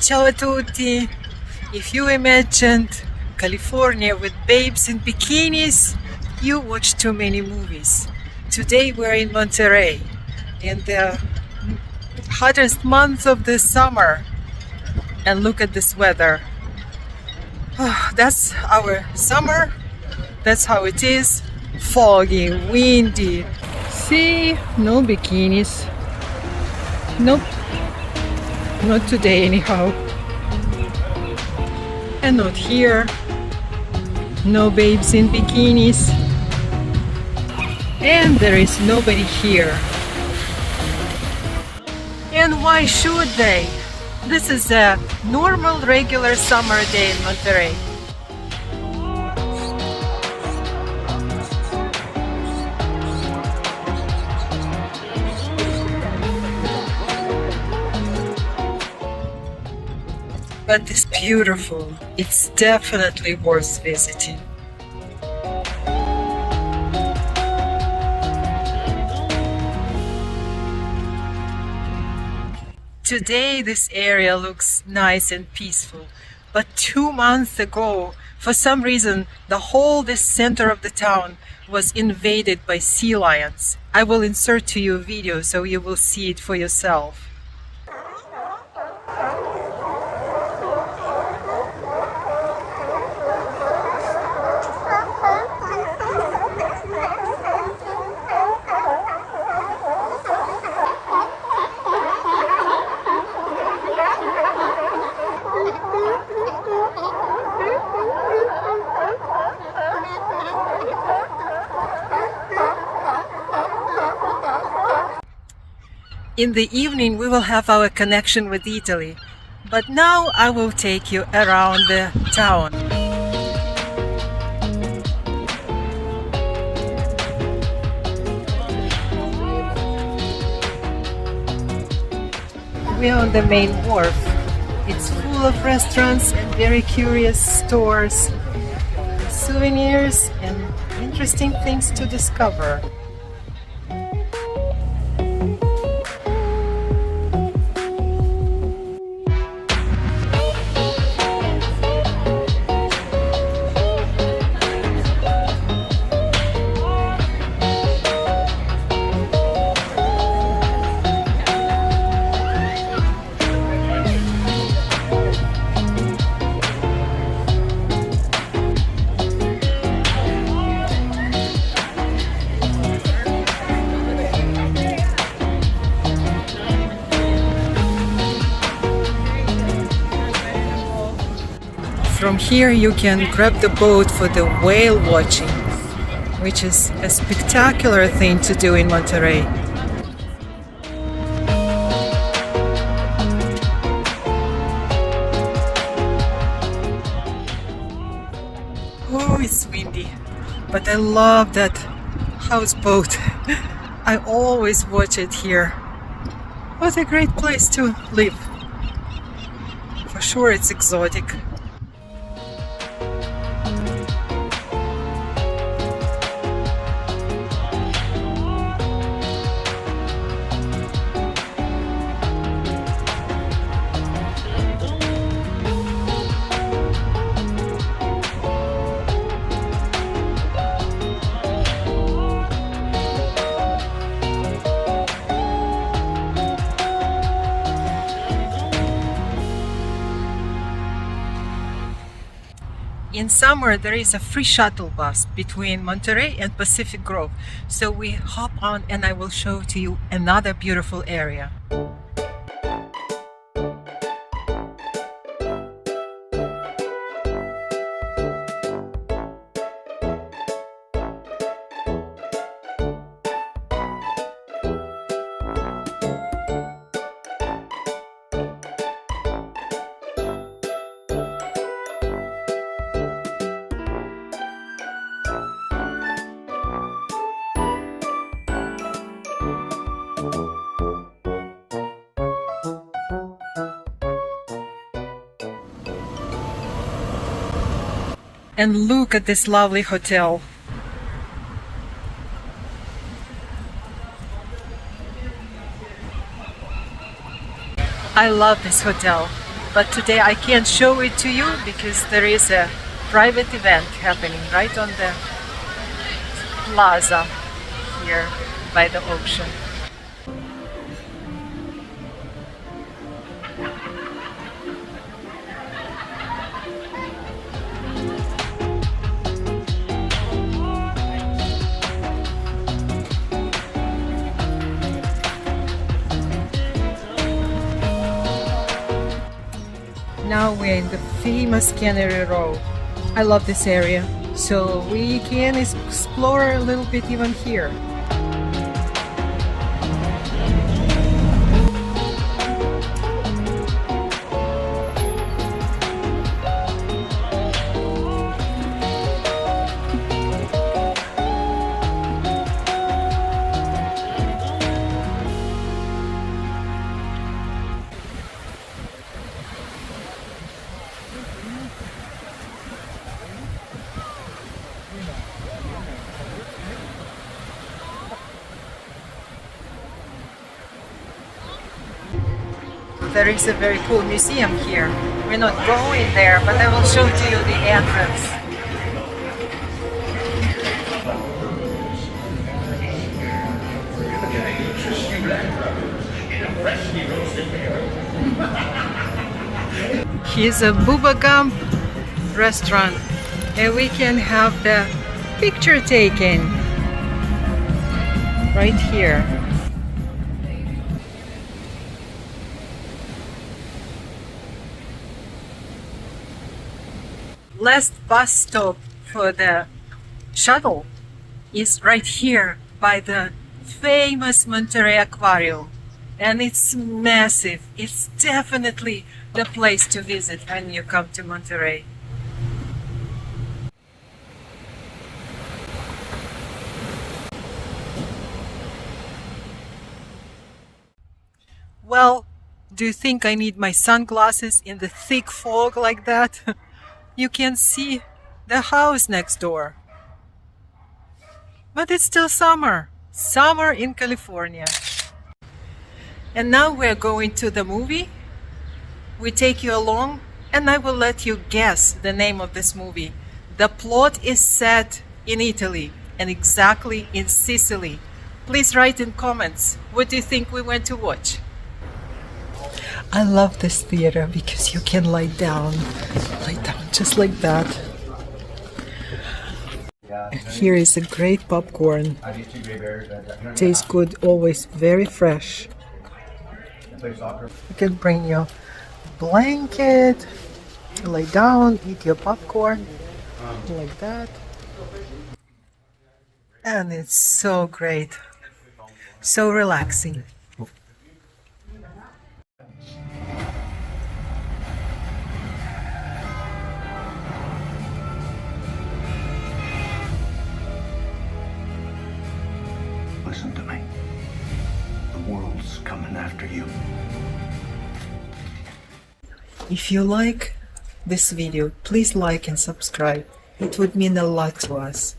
Ciao a tutti! If you imagined California with babes in bikinis, you watch too many movies. Today we're in Monterey, in the hottest month of the summer. And look at this weather. That's our summer. That's how it is. Foggy, windy. See, no bikinis. Nope. Not today anyhow. And not here. No babes in bikinis. And there is nobody here. And why should they? This is a normal, regular summer day in Monterey. But it's beautiful. It's definitely worth visiting. Today this area looks nice and peaceful, but 2 months ago, for some reason, this center of the town was invaded by sea lions. I will insert to you a video so you will see it for yourself. In the evening we will have our connection with Italy, but now I will take you around the town. We are on the main wharf. It's full of restaurants and very curious stores, souvenirs and interesting things to discover. From here you can grab the boat for the whale watching, which is a spectacular thing to do in Monterey. Oh, it's windy, but I love that houseboat. I always watch it here. What a great place to live. For sure it's exotic. In summer there is a free shuttle bus between Monterey and Pacific Grove, so we hop on and I will show to you another beautiful area. And look at this lovely hotel. I love this hotel. But today I can't show it to you because there is a private event happening right on the plaza here by the ocean. Now we're in the famous Canary Row. I love this area, so we can explore a little bit even here. There is a very cool museum here. We're not going there, but I will show to you the entrance. Here's a Booba Gump restaurant, and we can have the picture taken right here. Last bus stop for the shuttle is right here by the famous Monterey Aquarium, and it's massive. It's definitely the place to visit when you come to Monterey. Well, do you think I need my sunglasses in the thick fog like that? You can see the house next door. But it's still summer. Summer in California. And now we're going to the movie. We take you along and I will let you guess the name of this movie. The plot is set in Italy and exactly in Sicily. Please write in comments, what do you think we went to watch? I love this theater because you can lie down just like that. And here is a great popcorn. Tastes good, always very fresh. You can bring your blanket, lay down, eat your popcorn like that. And it's so great, so relaxing. Listen to me. The world's coming after you. If you like this video, please like and subscribe. It would mean a lot to us.